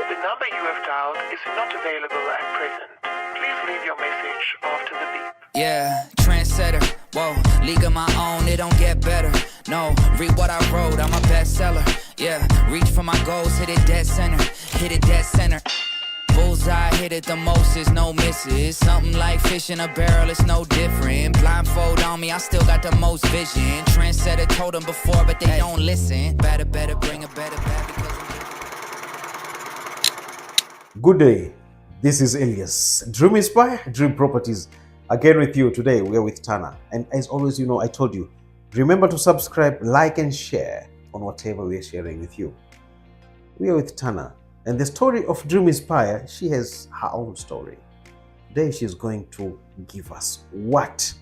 The number you have dialed is not available at present. Please leave your message after the beep. Yeah, trendsetter, whoa, league of my own, it don't get better. No, read what I wrote, I'm a bestseller. Yeah, reach for my goals, hit it dead center, hit it dead center. Bullseye, hit it the most, is no misses. Something like fish in a barrel, it's no different. Blindfold on me, I still got the most vision. Trendsetter told them before, but they don't listen. Better, bring a better, because Good day, this is Elias. Dream Inspire, Dream Properties. Again with you today, we are with Tana. And as always, I told you, remember to subscribe, like and share on whatever we are sharing with you. We are with Tana. And the story of Dream Inspire, she has her own story. Today she's going to give us what?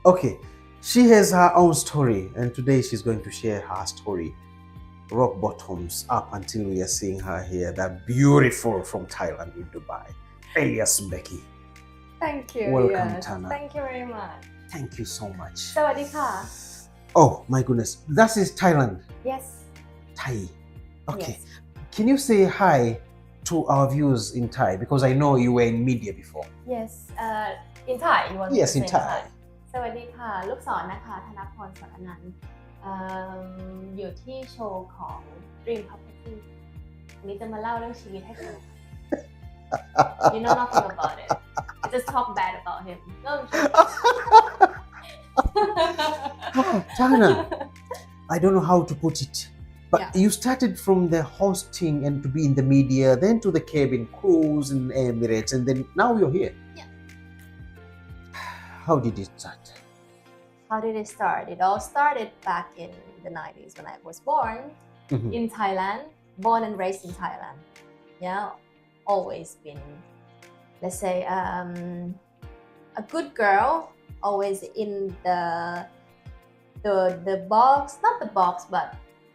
Okay, she has her own story, and today she's going to share her story. Rock bottoms up until we are seeing her here. That beautiful from Thailand in Dubai. Elias Mbeki. Thank you. Welcome, yes. Tana. Thank you very much. Thank you so much. สวัสดีค่ะ Oh my goodness, that is Thailand. Yes. Thai. Okay. Yes. Can you say hi to our viewers in Thai? Because I know you were in media before. Yes. In Thai you want Yes, to in say Thai. สวัสดีค่ะ ลูกศรนะคะธนพรสรนันท์อยู่ที่โชว์ของ Dream Property วันนี้จะมาเล่าเรื่องชีวิตให้ฟัง You know nothing about it. I just talk bad about him. No, Tana, I don't know how to put it. But Yeah. you started from the hosting and to be in the media, then to the cabin crews in Emirates, and then now you're here. Yeah. How did it start? How did it start? It all started back in the 90s when I was born Mhm. in Thailand, born and raised in Thailand. Yeah, always been, let's say, a good girl, always in the box, not the box, but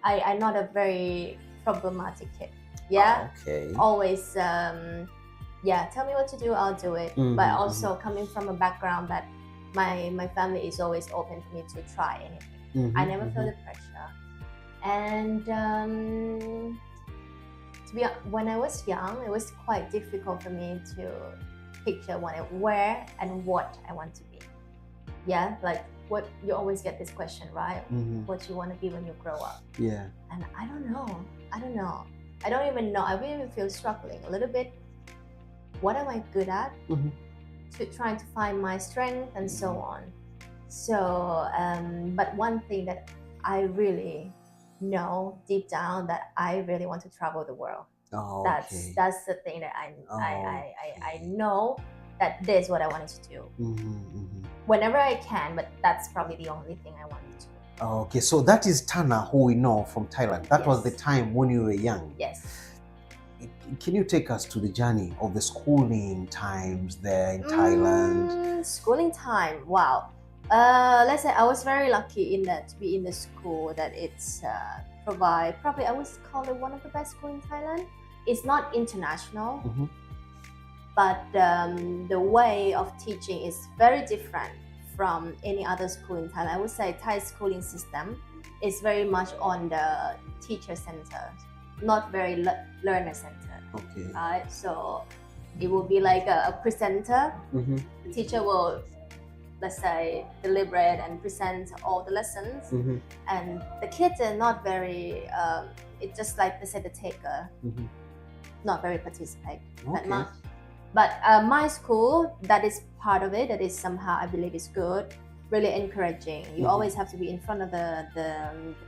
I'm not a very problematic kid. Yeah, Okay. always, yeah, tell me what to do, I'll do it. Mhm, But also coming from a background that my family is always open for me to try anything. Mhm, I never feel mhm. the pressure. And when I was young, it was quite difficult for me to picture where and what I want to be. Yeah, like what you always get this question, right? Mhm. What you want to be when you grow up. Yeah. And I don't know. I don't even know. I even feel struggling a little bit. What am I good at? Mhm. To trying to find my strength and so on. So, but one thing that I really know deep down that I really want to travel the world. Oh, That's the thing that I know that this is what I wanted to do whenever I can. But that's probably the only thing I wanted to do. Okay, so that is Tana, who we know from Thailand. That was Yes. the time when you were young. Yes. Can you take us to the journey of the schooling times there in Thailand? Schooling time. Wow. Let's say I was very lucky in that to be in the school that it's provide. Probably I would call it one of the best school in Thailand. It's not international, Mhm. but the way of teaching is very different from any other school in Thailand. I would say Thai schooling system is very much on the teacher center, not very learner center. Okay. Right? So it will be like a presenter. Mhm. The teacher will, let's say, deliberate and present all the lessons. Mhm. And the kids are not very, it's just like they say the taker, Mhm. not very participate that Okay. much. But my school, that is part of it, that is somehow I believe is good, really encouraging. You Mhm. always have to be in front of the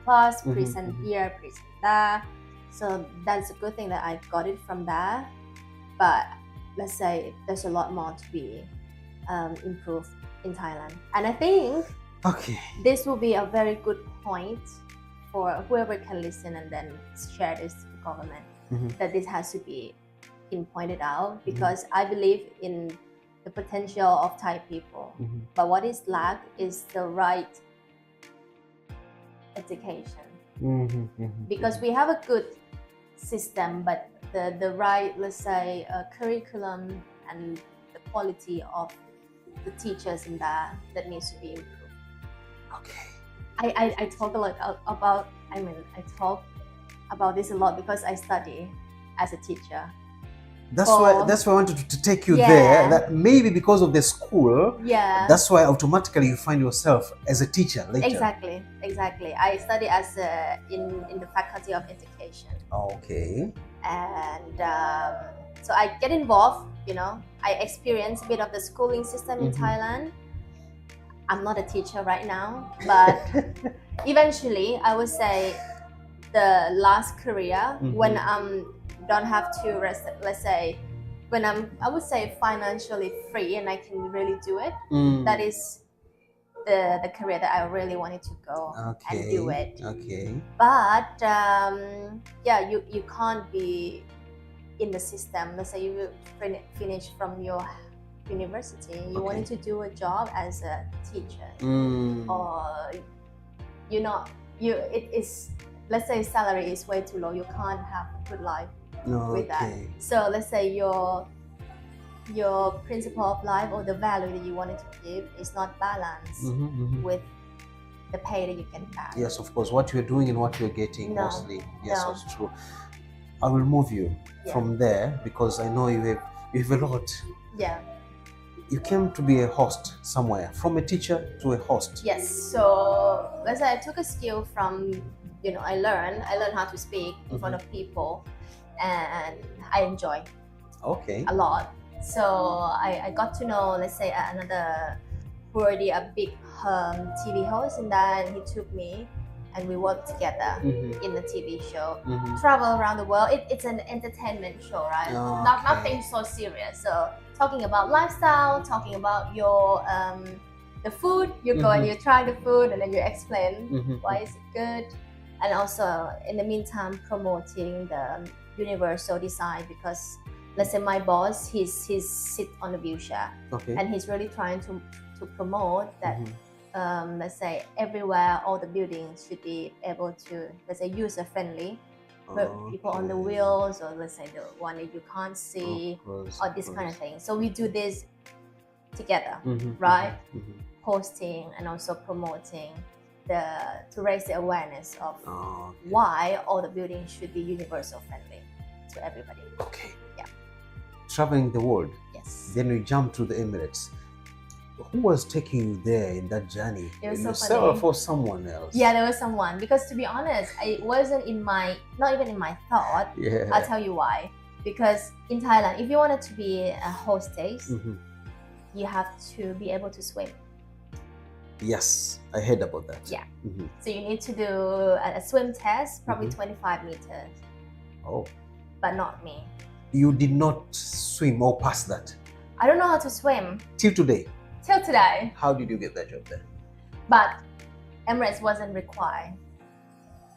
class, Mhm, present mhm. here, present there. So that's a good thing that I got it from there. But let's say there's a lot more to be improved in Thailand. And I think Okay. this will be a very good point for whoever can listen and then share this to the government, Mhm. that this has to be pinpointed out, because I believe in the potential of Thai people. Mhm. But what is lacked is the right education. Mhm, mhm, Because we have a good system, but the right, let's say, curriculum and the quality of the teachers in that needs to be improved. Okay. I talk a lot about, I talk about this a lot because I study as a teacher. That's why I wanted to take you Yeah. there. That maybe because of the school, Yeah. that's why automatically you find yourself as a teacher later. Exactly. I study as in the Faculty of Education. Okay. And so I get involved, I experience a bit of the schooling system in Thailand. I'm not a teacher right now, but eventually I would say the last career when don't have to let's say when I would say financially free and I can really do it, that is the career that I really wanted to go and do it. Okay. But you can't be in the system. Let's say you finish from your university, you wanted to do a job as a teacher, or it is, let's say salary is way too low, you can't have a good life with that. So let's say your principle of life or the value that you wanted to give is not balanced with the pay that you get back. Yes, of course, what you're doing and what you're getting mostly. Yes, that's true. I will move you from there because I know you have a lot. Yeah. You came to be a host somewhere, from a teacher to a host. Yes. So let's say I took a skill from, I learned how to speak in front of people, and I enjoy a lot. So I got to know, let's say, another already a big TV host, and then he took me and we worked together in the TV show. Travel around the world. It's an entertainment show, right? Nothing so serious. So talking about lifestyle, talking about your the food. You go and you try the food, and then you explain why is it good, and also in the meantime promoting the universal design, because let's say my boss, he's sit on a wheelchair, and he's really trying to promote that. Let's say everywhere, all the buildings should be able to, let's say, user friendly. People on the wheels, or let's say the one that you can't see, or this kind of thing. So we do this together, right? Hosting and also promoting to raise the awareness of why all the buildings should be universal friendly to everybody. Okay. Yeah. Traveling the world. Yes. Then we jump to the Emirates. Who was taking you there in that journey? It was so yourself funny. or someone else? Yeah, there was someone, because to be honest, it wasn't not even in my thought. Yeah. I'll tell you why. Because in Thailand, if you wanted to be a hostess, you have to be able to swim. Yes, I heard about that. Yeah. So you need to do a swim test, probably 25 meters. Oh. But not me. You did not swim or pass that? I don't know how to swim. Till today? Till today. How did you get that job there? But Emirates wasn't required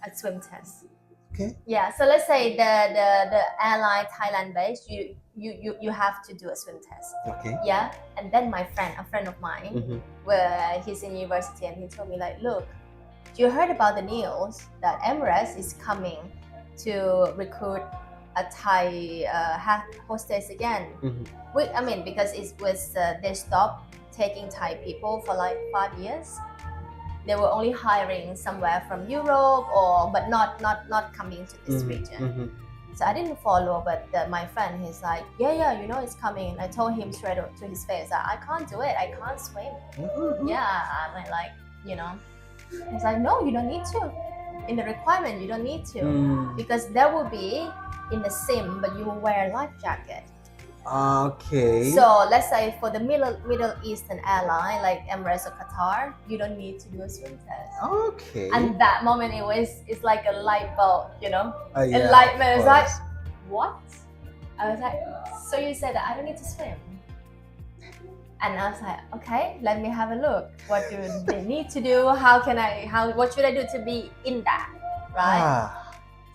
a swim test. Okay. Yeah, so let's say the airline Thailand based, you have to do a swim test. Okay. Yeah, and then a friend of mine, where he's in university, and he told me like, look, you heard about the news that Emirates is coming to recruit a Thai hostess again. Because it was they stopped taking Thai people for like 5 years. They were only hiring somewhere from Europe, but not coming to this region. So I didn't follow, but my friend, he's like, yeah, it's coming. I told him straight to his face that I can't do it. I can't swim. Yeah, I'm like, he's like, no, you don't need to. In the requirement, you don't need to, because there will be in the sim, but you will wear a life jacket. Okay. So let's say for the Middle Eastern airline like Emirates or Qatar, you don't need to do a swim test. Okay. And that moment it's like a light bulb, Yeah, enlightenment. It's like, what? I was like, so you said that I don't need to swim? And I was like, okay, let me have a look. What do they need to do? What should I do to be in that, right?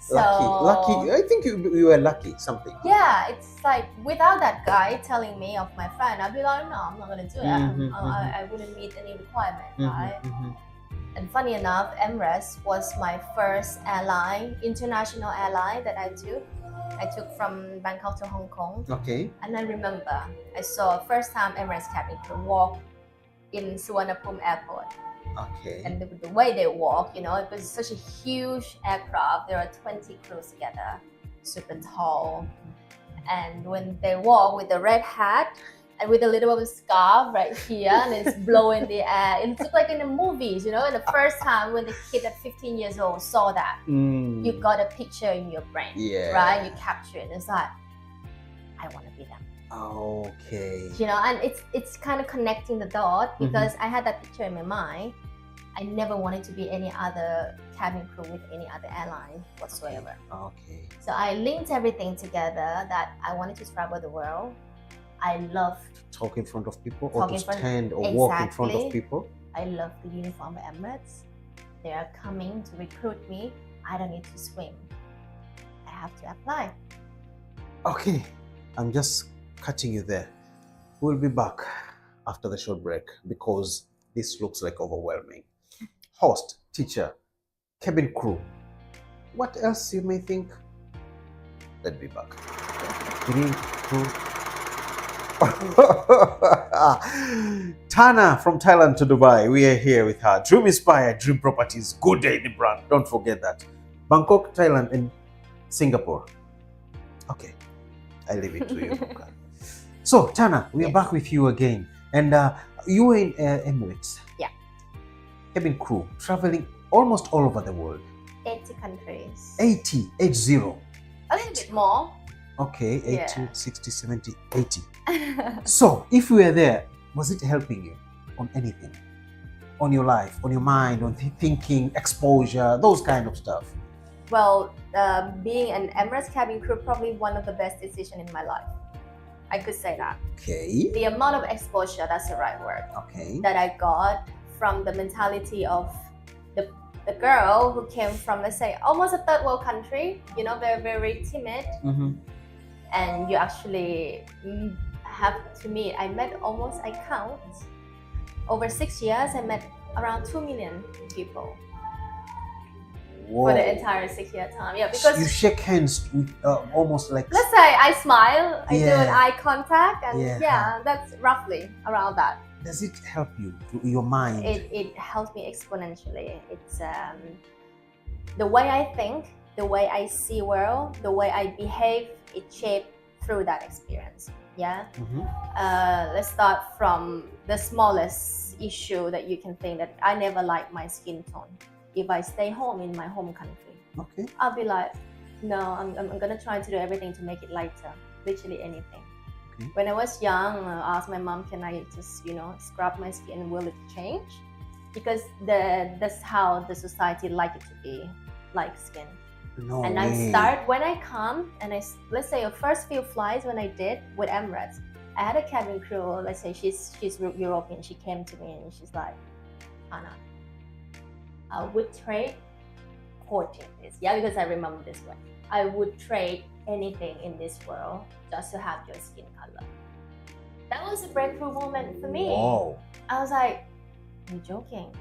So, lucky. I think you were lucky, something. Yeah, it's like without that guy telling me of my friend, I'd be like, no, I'm not gonna do that. I wouldn't meet any requirement, right? And funny enough, Emirates was my first airline, international airline that I took. I took from Bangkok to Hong Kong. Okay. And I remember I saw first time Emirates cabin crew walk in Suvarnabhumi airport. Okay. And the way they walk, you know, it was such a huge aircraft. There are 20 crews together, super tall. And when they walk with the red hat and with a little bit of scarf right here, and it's blowing the air, it looks like in the movies, you know. And the first time when the kid at 15 years old saw that, you got a picture in your brain, right? You capture it. It's like, I want to be them. Okay. You know, and it's kind of connecting the dot because I had that picture in my mind. I never wanted to be any other cabin crew with any other airline whatsoever. Okay. So I linked everything together that I wanted to travel the world. I love talk in front of people talk or to in front- stand or walk in front of people. I love the uniform of Emirates. They are coming to recruit me. I don't need to swim. I have to apply. Okay, I'm just cutting you there. We'll be back after the short break because this looks like overwhelming. Host, teacher, cabin crew. What else you may think? Let's be back. 3, 2. Tana from Thailand to Dubai. We are here with her. Dream Inspired, Dream Properties. Good day, the brand. Don't forget that. Bangkok, Thailand, and Singapore. Okay, I leave it to you. So, Tana, we are back with you again. And you were in Emirates. Yeah. Cabin crew, traveling almost all over the world. 80 countries. 80. A little bit more. Okay, 80, Yeah. 60, 70, 80. So, if you were there, was it helping you on anything? On your life, on your mind, on thinking, exposure, those kind of stuff? Well, being an Emirates cabin crew, probably one of the best decisions in my life. I could say that. Okay. The amount of exposure, that's the right word, Okay. that I got from the mentality of the girl who came from, let's say, almost a third world country, you know, very, very timid. And you actually have to meet, I met almost, I count, over 6 years, I met around 2 million people. Whoa. For the entire 6-year time. Yeah, because you shake hands with almost like. let's say I smile, I do an Yeah. eye contact, and Yeah. that's roughly around that. Does it help you to your mind? It helps me exponentially. It's the way I think, the way I see world, the way I behave, it shaped through that experience. Yeah. Let's start from the smallest issue that you can think, that I never liked my skin tone. If I stay home in my home country, Okay. I'll be like, no, I'm gonna try to do everything to make it lighter, literally anything. Okay. When I was young, I asked my mom, can I just, you know, scrub my skin, will it change? Because that's how the society like it to be, like skin. No And way. I start, when I come, and let's say the first few flights when I did with Emirates, I had a cabin crew, let's say she's European, she came to me and she's like, Anna, I would trade 14 this. Yeah, because I remember this one. I would trade anything in this world just to have your skin color. That was a breakthrough moment for me. Wow. I was like, you're joking.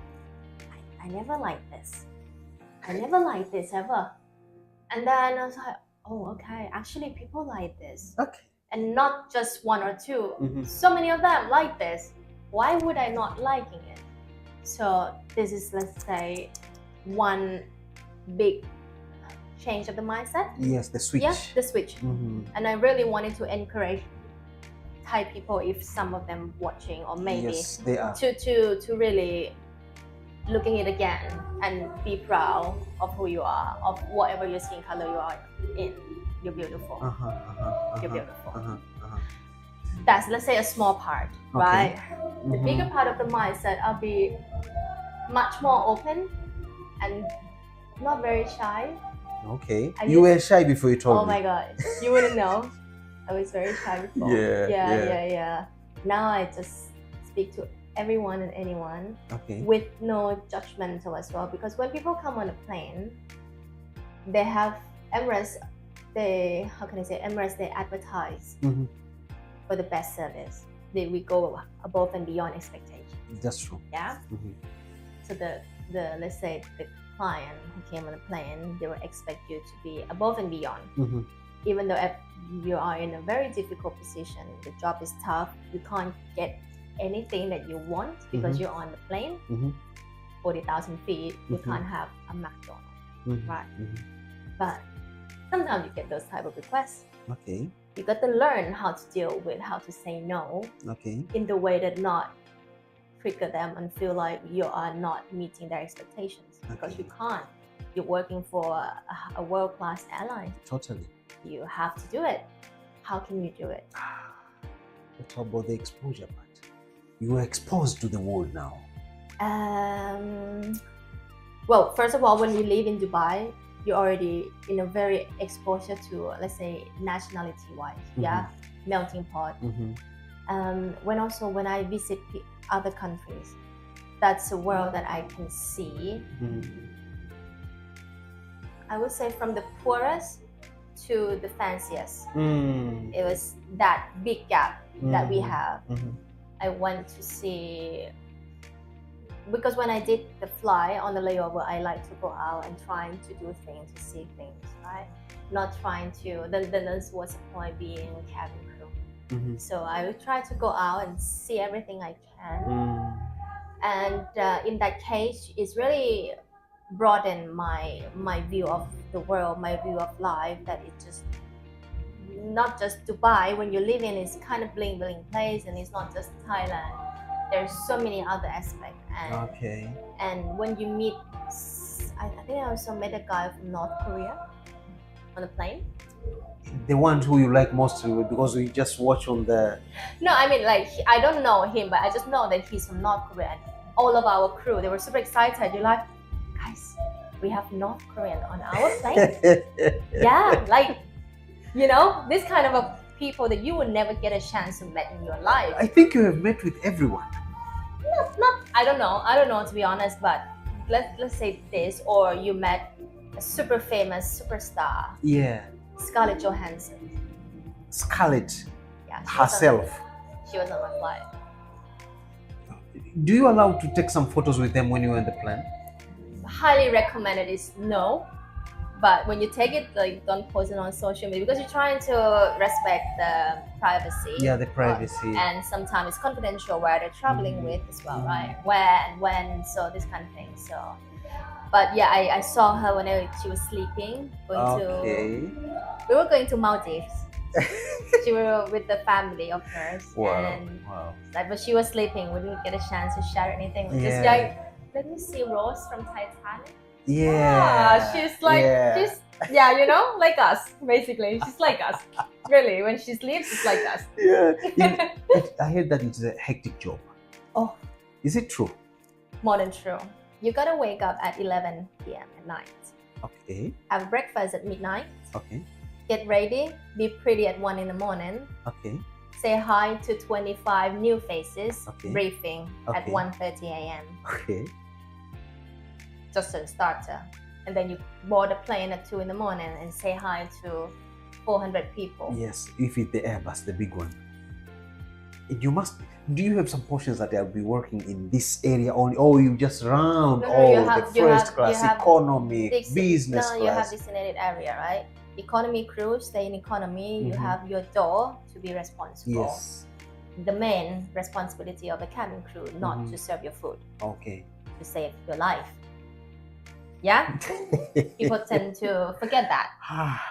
I never liked this. I never liked this ever. And then I was like, oh, okay. Actually, people like this. Okay. And not just one or two. So many of them like this. Why would I not liking it? So this is, let's say, one big change of the mindset. Yes, the switch. Yeah, the switch. And I really wanted to encourage Thai people, if some of them watching, or maybe Yes, they are. to really looking it again and be proud of who you are, of whatever your skin color you are in. You're beautiful. You're beautiful. That's, let's say, a small part, right? The bigger part of the mindset, I'll be much more open and not very shy. Okay. I You used- were shy before you told Oh me. my god, you wouldn't know. I was very shy before. Yeah. Now I just speak to everyone and anyone Okay. with no judgmental as well, because when people come on a plane, they have Emirates, Emirates, they advertise for the best service. We go above and beyond expectations. That's true. Yeah. So the let's say the client who came on the plane, they will expect you to be above and beyond. Even though if you are in a very difficult position, the job is tough, you can't get anything that you want because you're on the plane. 40,000 feet, you Mhm. can't have a McDonald's, Mhm. right? Mhm. But sometimes you get those type of requests. Okay. You got to learn how to deal with how to say no Okay. in the way that not trigger them and feel like you are not meeting their expectations because Okay. you can't. You're working for a world-class airline. Totally. You have to do it. How can you do it? What about the exposure part? You are exposed to the world now. Well, first of all, when you live in Dubai, you're already in a very exposure to, let's say, nationality-wise, yeah, melting pot. When I visit other countries, that's a world that I can see. I would say from the poorest to the fanciest. It was that big gap that we have. I went to see, because when I did the fly on the layover, I like to go out and trying to do things, to see things, right? Not trying to, then what's the point being cabin crew? So I would try to go out and see everything I can. And in that case, it's really broadened my view of the world, my view of life, that it's just not just Dubai. When you live in, it's kind of bling place, and it's not just Thailand. There's so many other aspects. And and when you meet, I think I also met a guy from North Korea on the plane. The ones who you like most because you just watch on the... No, I mean, like, I don't know him, but I just know that he's from North Korea. And all of our crew, they were super excited. You're like, guys, we have North Korean on our plane. Yeah, like, you know, this kind of a people that you would never get a chance to meet in your life. I think you have met with everyone. Not I don't know to be honest, but let's say this, or you met a super famous superstar. Yeah. Scarlett Johansson. Scarlett Yeah, herself. She was on my flight. Do you allow to take some photos with them when you're on the plane? Highly recommended is no. But when you take it, like, don't post it on social media because you're trying to respect the privacy. Yeah, the privacy. And sometimes it's confidential where they're traveling with as well, right? Where and when, so this kind of thing. So, but yeah, I saw her when she was sleeping. We were going to Maldives. She was with the family of hers. Wow. But she was sleeping. We didn't get a chance to share anything. We just like, let me see Rose from Titanic. Yeah. She's like, she's, yeah, you know, like us, basically. She's like us. Really, when she sleeps, it's like us. Yeah. I heard that it's a hectic job. Oh. Is it true? More than true. You gotta wake up at 11 p.m. at night. Okay. Have breakfast at midnight. Okay. Get ready. Be pretty at 1 in the morning. Okay. Say hi to 25 new faces. Okay. Briefing at 1:30 a.m. Okay. Just a starter. And then you board a plane at 2 in the morning and say hi to 400 people. Yes, if it's the Airbus, the big one. You must. Do you have some portions that they'll be working in this area only, or you just round the first class, economy, business class? No, you have designated area, right? Economy crew stay in economy. You have your door to be responsible. Yes. The main responsibility of the cabin crew, not to serve your food. Okay. To save your life. Yeah, people tend to forget that,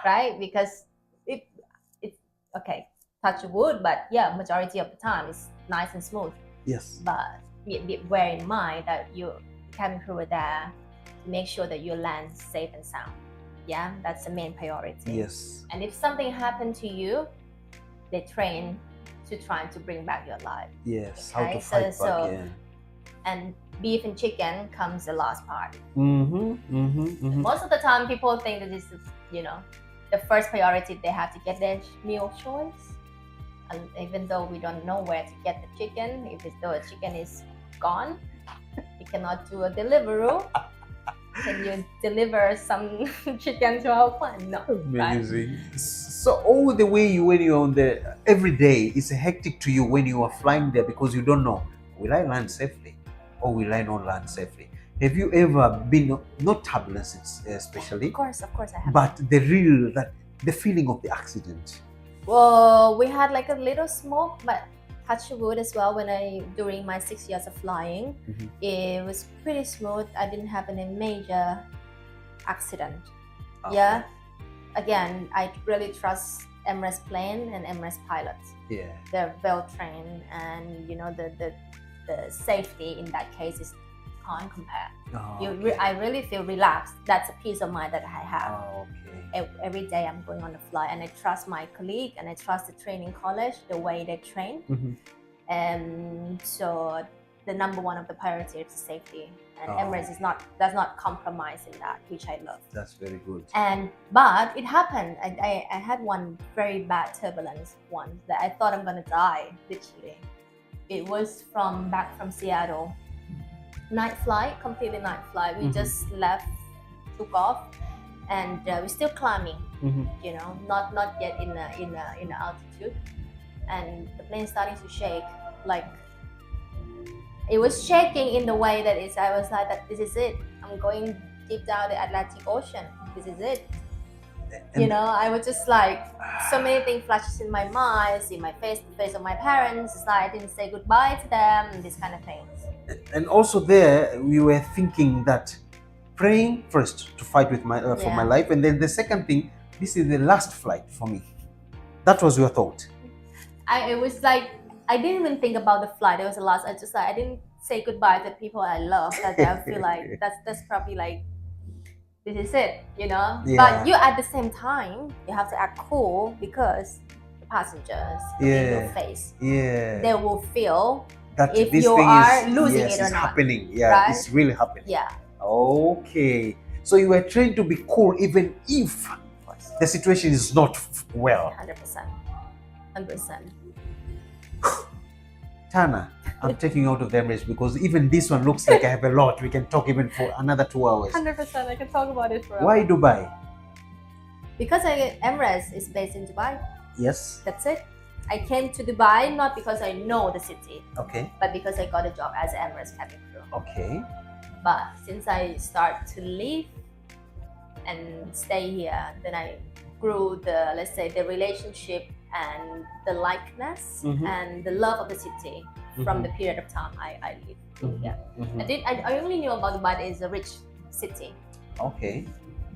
right? Because it's okay, touch wood, but yeah, majority of the time it's nice and smooth. Yes. But bear in mind that you cabin crew are there to make sure that you land safe and sound. Yeah, that's the main priority. Yes. And if something happened to you, they train to try to bring back your life. Yes. Okay? How to fight back, yeah. And beef and chicken comes the last part. Mm-hmm. Most of the time, people think that this is, you know, the first priority. They have to get their meal choice. And even though we don't know where to get the chicken, if the chicken is gone, we cannot do a Deliveroo. Can you deliver some chicken to our plant? No. Amazing. Right? So all the way when you're on the every day, it's hectic to you when you are flying there because you don't know, will I land safely or will I not land safely? Have you ever been, not turbulence especially? Of course I have. But the feeling of the accident. Well, we had like a little smoke, but touch wood as well, during my 6 years of flying, it was pretty smooth. I didn't have any major accident. Okay. Yeah. Again, I really trust Emirates plane and Emirates pilots. Yeah. They're well trained, and the safety in that case is can't compare. Oh, I really feel relaxed. That's a peace of mind that I have. Oh, okay. Every day I'm going on the flight, and I trust my colleague, and I trust the training college, the way they train. And so the number one of the priority is safety, and Emirates does not compromise in that, which I love. That's very good. But it happened. I had one very bad turbulence once that I thought I'm gonna die, literally. It was back from Seattle. Night flight, completely night flight. We just left, took off, and we're still climbing. Not yet in the altitude, and the plane starting to shake. Like it was shaking in the way that I was like, that this is it. I'm going deep down the Atlantic Ocean. This is it. I was just like, so many things flashes in my mind, see my face, the face of my parents. It's like I didn't say goodbye to them, and these kind of things. And also there, we were thinking that praying first to fight with for my life, and then the second thing, this is the last flight for me. That was your thought. It was like I didn't even think about the flight. It was the last. I didn't say goodbye to people I love. That I feel like that's probably like, this is it, Yeah. But you at the same time, you have to act cool, because the passengers in your face, they will feel that if this you thing are is, losing yes, it or it's not. happening. Yeah, right? It's really happening. Yeah. Okay. So you were trained to be cool even if the situation is not well. 100%. 100%. Tana, I'm taking out of the Emirates because even this one looks like I have a lot. We can talk even for another 2 hours. 100%. I can talk about it forever. Why Dubai? Because Emirates is based in Dubai. Yes. That's it. I came to Dubai not because I know the city, Okay. but because I got a job as Emirates cabin crew. Okay. But since I start to leave and stay here, then I grew the relationship and the likeness and the love of the city from the period of time I lived. Yeah. I only knew about Dubai is a rich city. Okay.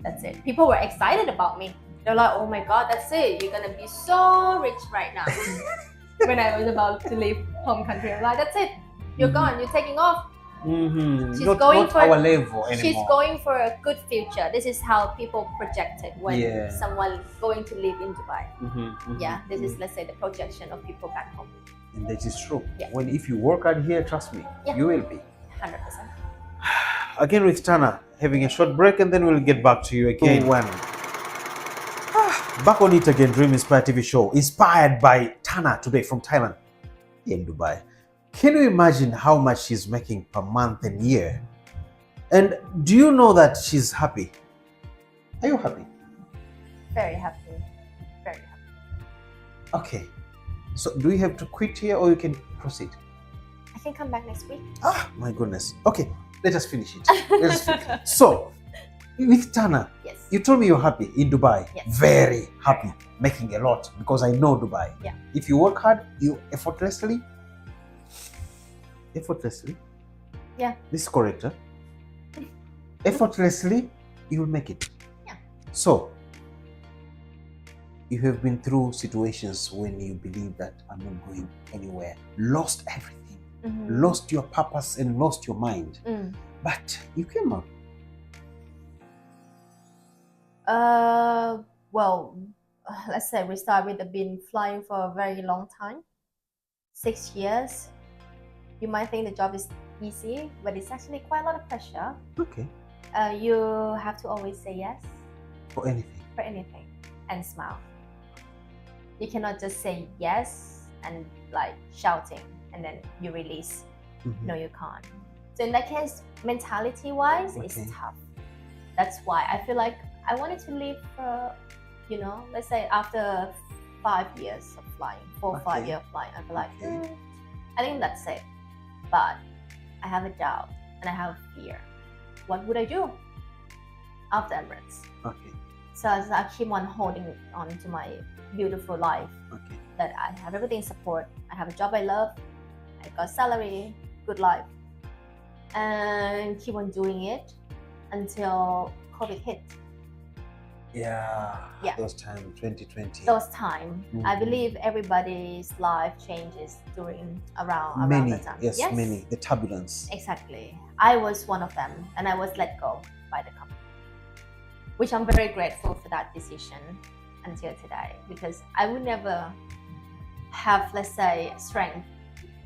That's it. People were excited about me. They're like, oh my God, that's it. You're gonna be so rich right now. When I was about to leave home country, I'm like, that's it. You're gone. You're taking off. She's Not going for our level anymore. She's going for a good future. This is how people project it when someone going to live in Dubai. Yeah, this is, let's say, the projection of people back home. And that is true. Yeah. If you work out here, trust me, you will be. 100%. Again with Tana, having a short break, and then we'll get back to you again. Back on it again, Dream Inspired TV show, inspired by Tana today from Thailand in Dubai. Can you imagine how much she's making per month and year? And do you know that she's happy? Are you happy? Very happy. Very happy. Okay. So do we have to quit here or you can proceed? I can come back next week. Ah, my goodness. Okay, let us finish it. So, with Tana, Yes. you told me you're happy in Dubai. Yes. Very happy, making a lot because I know Dubai. Yeah. If you work hard, you effortlessly. Yeah. This is correct, huh? Effortlessly, you will make it. Yeah. So, you have been through situations when you believe that I'm not going anywhere, lost everything, lost your purpose and lost your mind. But you came up. Well, let's say we start with been flying for a very long time, 6 years. You might think the job is easy, but it's actually quite a lot of pressure. Okay. You have to always say yes For anything. and smile. You cannot just say yes and like shouting and then you release. No, you can't. So in that case, mentality-wise, it's Okay. tough. That's why I feel like I wanted to leave, let's say after 5 years of flying, 4 or 5 years of flying, I feel like, I think that's it. But I have a doubt and I have fear. What would I do after Emirates? Okay. So I keep on holding on to my beautiful life. Okay. That I have everything support. I have a job I love. I got salary, good life, and keep on doing it until COVID hit. Yeah. Yeah. Those time 2020. Those time, I believe everybody's life changes around Many. the time. Yes, many. The turbulence. Exactly. I was one of them, and I was let go by the company, which I'm very grateful for that decision until today, because I would never have, let's say, strength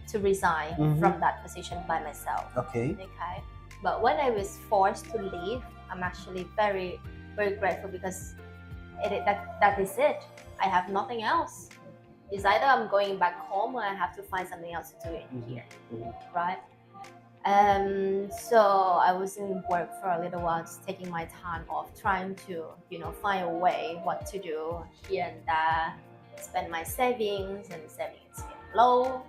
to resign from that position by myself. Okay. Okay. But when I was forced to leave, I'm actually very, very grateful, because that is it. I have nothing else. It's either I'm going back home or I have to find something else to do in here, right? So I was in work for a little while, just taking my time off, trying to, find a way what to do here and there, spend my savings, and savings get low.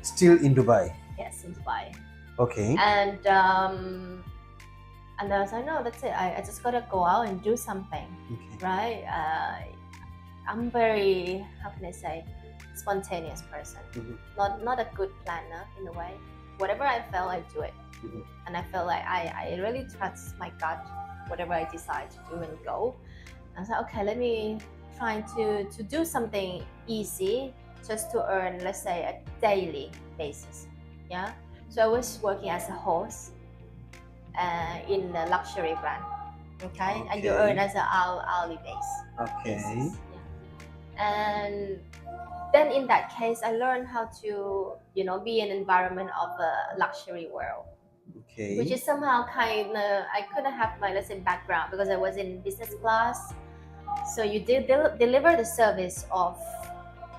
Still in Dubai. Yes, in Dubai. Okay. And I was like, no, that's it. I just gotta go out and do something, right? I'm very, how can I say, spontaneous person. Not a good planner in a way. Whatever I felt, I do it. And I feel like I really trust my gut, whatever I decide to do and go. I was like, okay, let me try to do something easy just to earn, let's say, a daily basis. Yeah. So I was working as a host in a luxury brand. Okay. And you earn as an hourly base. Okay. And then in that case, I learned how to, be in an environment of a luxury world. Okay. Which is somehow kind of, I couldn't have my, let's say, background, because I was in business class. So you did deliver the service of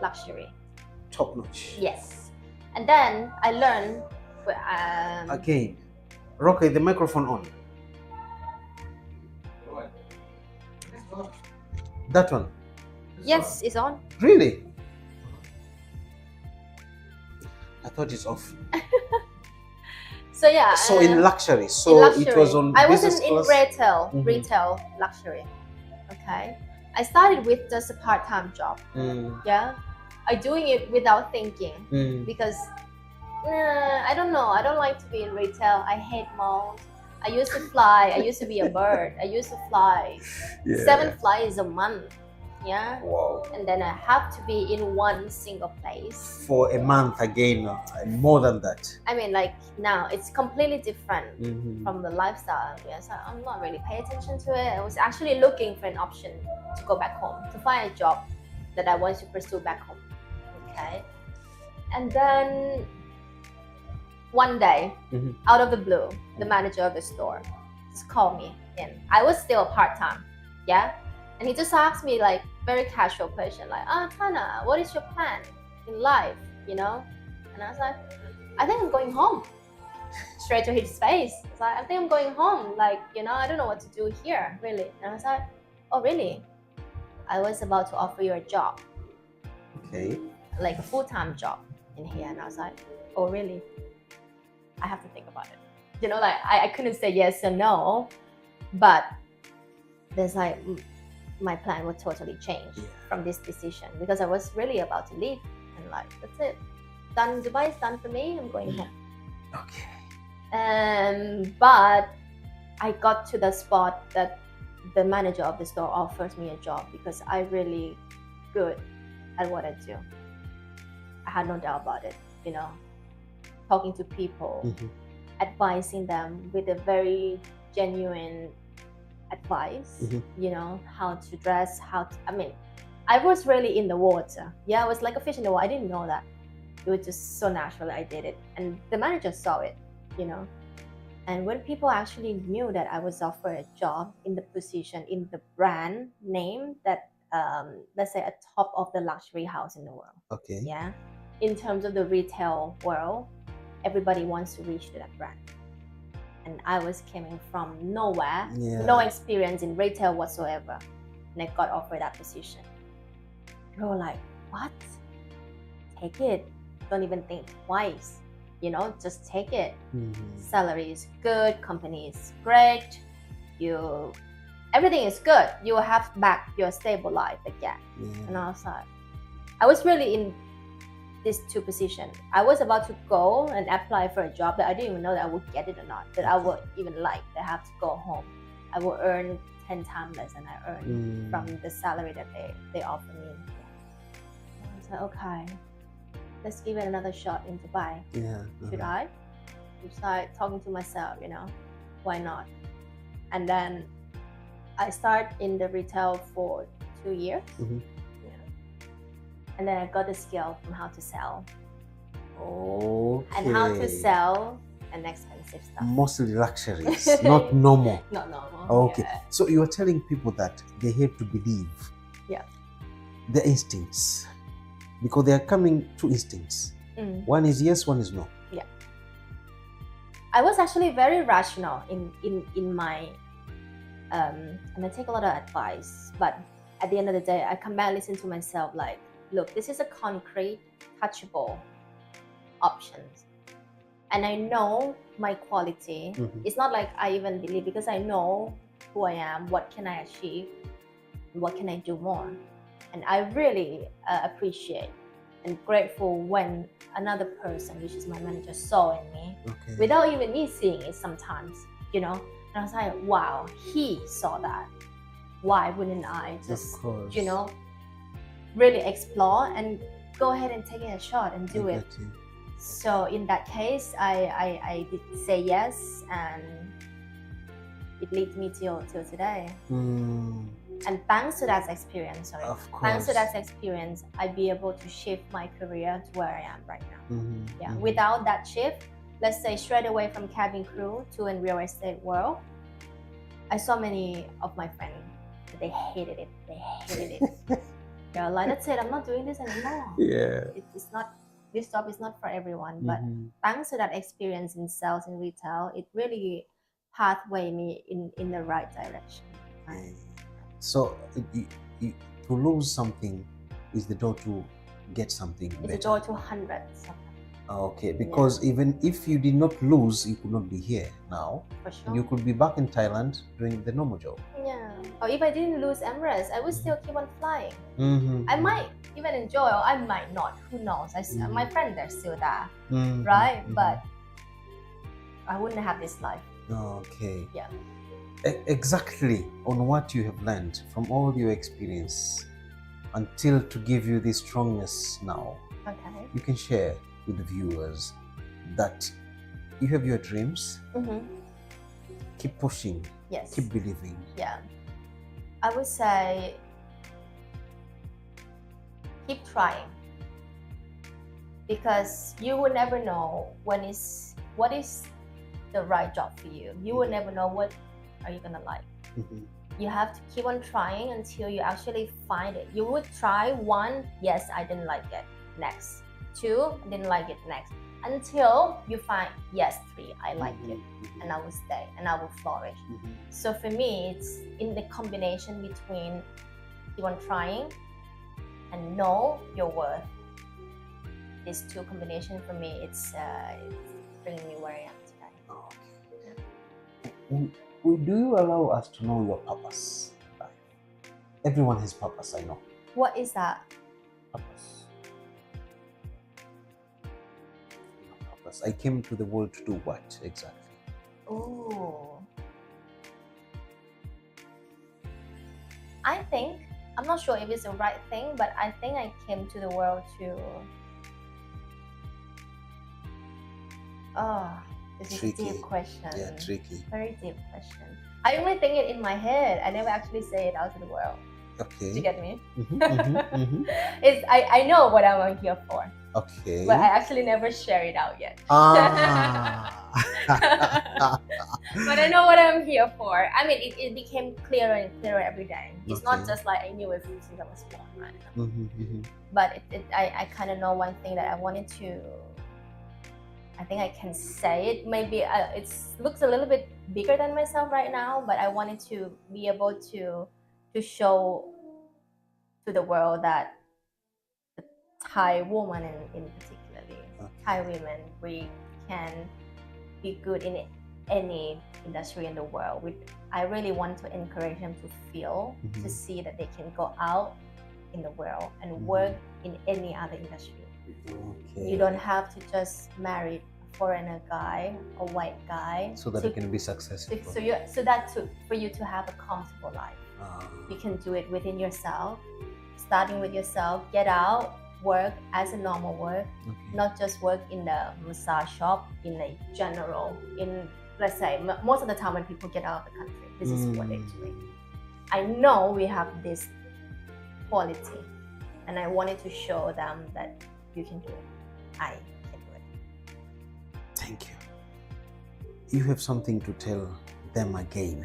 luxury. Top notch. Yes. And then I learned... Again, Rocky, the microphone on. That one? Yes, it's on. Really? I thought it's off. So yeah. So in luxury. So in luxury. It was on I business wasn't in class? retail luxury. Okay. I started with just a part-time job. Yeah. I'm doing it without thinking because I don't know. I don't like to be in retail. I hate malls. I used to fly. I used to be a bird. I used to fly 7 flights a month. Yeah. Wow. And then I have to be in one single place for a month again, more than that. I mean, like now it's completely different from the lifestyle. Yeah, so I'm not really paying attention to it. I was actually looking for an option to go back home, to find a job that I want to pursue back home. Okay. And then one day, out of the blue, the manager of the store just called me in. I was still part-time. Yeah. And he just asked me like very casual question, like, Tana, what is your plan in life, And I was like, I think I'm going home. Straight to his face. I was like, I think I'm going home. Like, I don't know what to do here, really. And I was like, oh, really? I was about to offer you a job. Okay. Like a full-time job in here. And I was like, oh, really? I have to think about it. Like I couldn't say yes or no, but there's like, my plan would totally change from this decision, because I was really about to leave and like, that's it. Done. Dubai is done for me. I'm going home. Okay. But I got to the spot that the manager of the store offers me a job because I'm really good at what I do. I had no doubt about it, talking to people, advising them with a very genuine advice, how to dress, I was really in the water. Yeah, I was like a fish in the water. I didn't know that. It was just so natural I did it. And the manager saw it, And when people actually knew that I was offered a job in the position, in the brand name that, let's say, at top of the luxury house in the world. Okay. Yeah. In terms of the retail world, everybody wants to reach to that brand. And I was coming from nowhere, no experience in retail whatsoever. And I got offered that position. People were like, what? Take it. Don't even think twice. Just take it. Salary is good. Company is great. You everything is good. You will have back your stable life again. And I was like, I was really in these two positions. I was about to go and apply for a job that I didn't even know that I would get it or not, that I would even like. I have to go home. I will earn 10 times less than I earned from the salary that they offer me. I was like, okay, let's give it another shot in Dubai. Should I? I started talking to myself, why not? And then I started in the retail for 2 years. And then I got the skill from how to sell. And how to sell an expensive stuff. Mostly luxuries, not normal. Not normal. Okay. So you are telling people that they have to believe their instincts, because they are coming to instincts. One is yes, one is no. Yeah. I was actually very rational in my and I take a lot of advice, but at the end of the day, I come back and listen to myself like, look, this is a concrete, touchable options. And I know my quality. It's not like I even believe, because I know who I am, what can I achieve, what can I do more. And I really appreciate and grateful when another person, which is my manager, saw in me, without even me seeing it sometimes, And I was like, wow, he saw that. Why wouldn't I just, really explore and go ahead and take a shot and do it? So in that case, I did say yes, and it leads me till today. And thanks to that experience, I'd be able to shift my career to where I am right now. Without that shift, let's say straight away from cabin crew to in real estate world, I saw many of my friends, they hated it. They're like, that's it, I'm not doing this anymore. It's not, this job is not for everyone. But thanks to that experience in sales and retail, it really pathway me in the right direction. So to lose something is the door to get something better. It's the door to hundreds. Okay, because even if you did not lose, you could not be here now. For sure. You could be back in Thailand doing the normal job. Yeah. Or if I didn't lose Emirates, I would still keep on flying. I might even enjoy, or I might not. Who knows? My friends are still there, right? But I wouldn't have this life. Okay. Yeah. Exactly on what you have learned from all your experience until to give you this strongness now. Okay. You can share with the viewers that you have your dreams. Keep pushing. Yes. Keep believing. Yeah. I would say keep trying, because you will never know what is the right job for you. You will never know what are you gonna like. You have to keep on trying until you actually find it. You would try one, yes, I didn't like it. Next. 2, didn't like it. Next. Until you find, yes, 3, I like it. And I will stay and I will flourish. So for me, it's in the combination between keep on trying and know your worth. These two combinations for me, it's bringing me where I am today. Do you allow us to know your purpose? Everyone has purpose, I know. What is that? Purpose. I came to the world to do what exactly? Oh, I think, I'm not sure if it's the right thing, but I think I came to the world to this is Tricky. a deep question. Yeah, tricky. Very deep question. I only think it in my head. I never actually say it out to the world. Okay. Do you get me? It's I know what I'm here for. Okay. But I actually never share it out yet. But I know what I'm here for. I mean, it became clearer and clearer every day. It's not just like I knew it since I was born, right? But I kind of know one thing that I wanted to. I think I can say it. Maybe it looks a little bit bigger than myself right now, but I wanted to be able to show to the world that the Thai woman in particularly, Thai women, we can be good in it, any industry in the world. I really want to encourage them to feel, to see that they can go out in the world and work in any other industry. Okay. You don't have to just marry a foreigner guy, a white guy, So that you can be successful. For you to have a comfortable life. You can do it within yourself, starting with yourself. Get out, work as a normal work, not just work in the massage shop in a general. Let's say most of the time when people get out of the country, this is what they're doing. I know we have this quality, and I wanted to show them that you can do it. I can do it. Thank you. You have something to tell them again.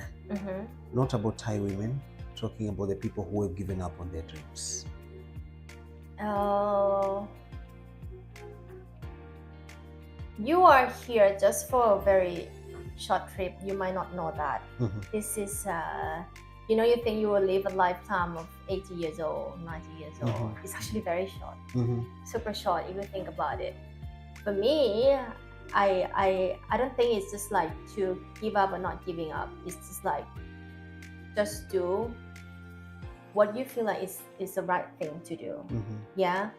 Not about Thai women, talking about the people who have given up on their dreams. You are here just for a very short trip. You might not know that. This is, you think you will live a lifetime of 80 years old, 90 years old. It's actually very short, super short if you think about it. For me, I don't think it's just like to give up or not giving up. It's just like, just do what you feel like is the right thing to do. Yeah,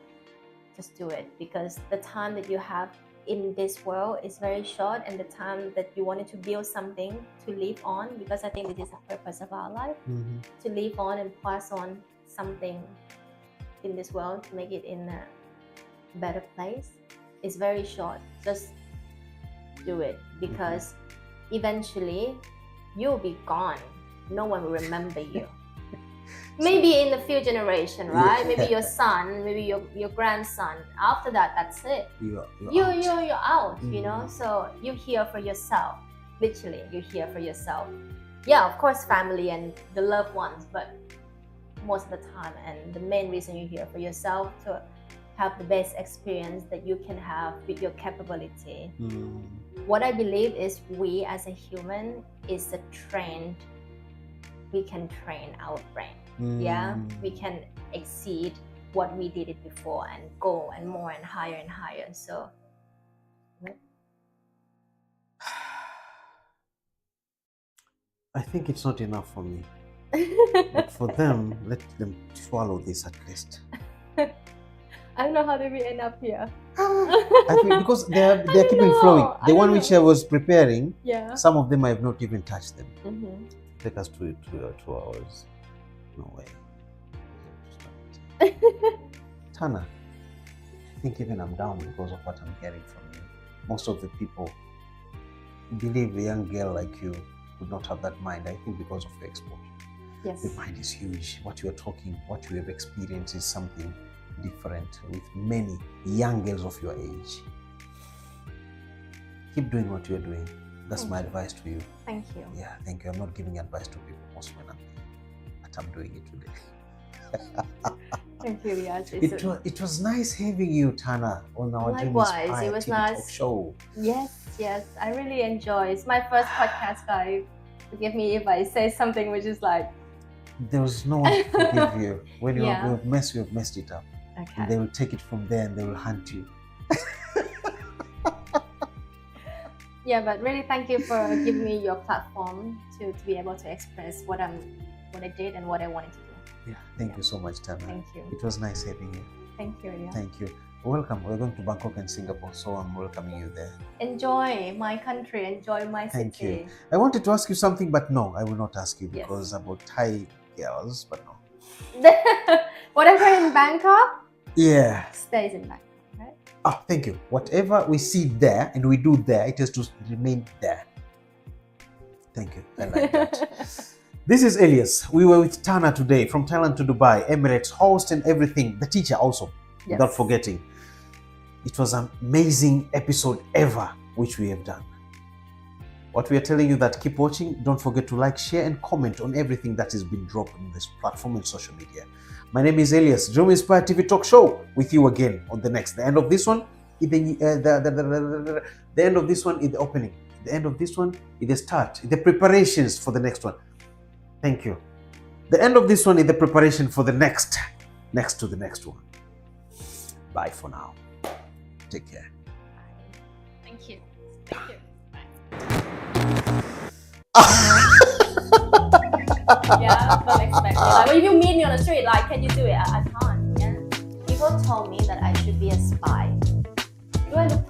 just do it, because the time that you have in this world is very short, and the time that you wanted to build something to live on, because I think this is the purpose of our life, to live on and pass on something in this world to make it in a better place, is very short. Just do it, because eventually you'll be gone. No one will remember you. Maybe in a few generations, right? Maybe your son, maybe your grandson. After that, that's it. You're out, you know? So you're here for yourself. Literally, you're here for yourself. Yeah, of course, family and the loved ones, but most of the time, and the main reason you're here for yourself, to have the best experience that you can have with your capability. What I believe is we as a human is we can train our brain. Yeah, we can exceed what we did it before and go and more and higher. So I think it's not enough for me. But for them, let them swallow this at least. I don't know how did we end up here. I think because they're keeping flowing. The one which I was preparing, some of them I have not even touched them. Take us to 2 hours. No way. Tana, I think even I'm down because of what I'm hearing from you. Most of the people believe a young girl like you would not have that mind. I think because of your exposure. Yes. The mind is huge. What you are talking, what you have experienced is something different with many young girls of your age. Keep doing what you're doing. That's my advice to you. Thank you. Yeah, thank you. I'm not giving advice to people most when I'm doing it today. Thank you, Elias. It was nice having you, Tana, on our Likewise, it was nice. Talk show. Yes, I really enjoy. It's my first podcast, guys. Forgive me if I say something which is like... There was no one to forgive you. When you have messed it up. Okay. And they will take it from there and they will hunt you. Yeah, but really thank you for giving me your platform to be able to express what I did and what I wanted to do. Yeah, thank you so much, Tana. Thank you. It was nice having you. Thank you, Elias. Thank you. Welcome. We're going to Bangkok and Singapore, so I'm welcoming you there. Enjoy my country, enjoy my city. Thank you. I wanted to ask you something, but no, I will not ask you because about Thai girls, but no. Whatever in Bangkok, stays in Bangkok, right? Oh, thank you. Whatever we see there and we do there, it has to remain there. Thank you. I like that. This is Elias. We were with Tana today from Thailand to Dubai, Emirates, host and everything. The teacher also, without forgetting. It was an amazing episode ever, which we have done. What we are telling you that keep watching. Don't forget to like, share and comment on everything that has been dropped on this platform and social media. My name is Elias, Dream Inspire TV Talk Show with you again on the next. The end of this one is the end of this one is the opening. The end of this one is the start, the preparations for the next one. Thank you. The end of this one is the preparation for the next to the next one. Bye for now. Take care. Thank you. Thank you. Bye. Yeah, don't expect me. Like, when you meet me on the street, like, can you do it? I can't. Yeah. People told me that I should be a spy. Do I look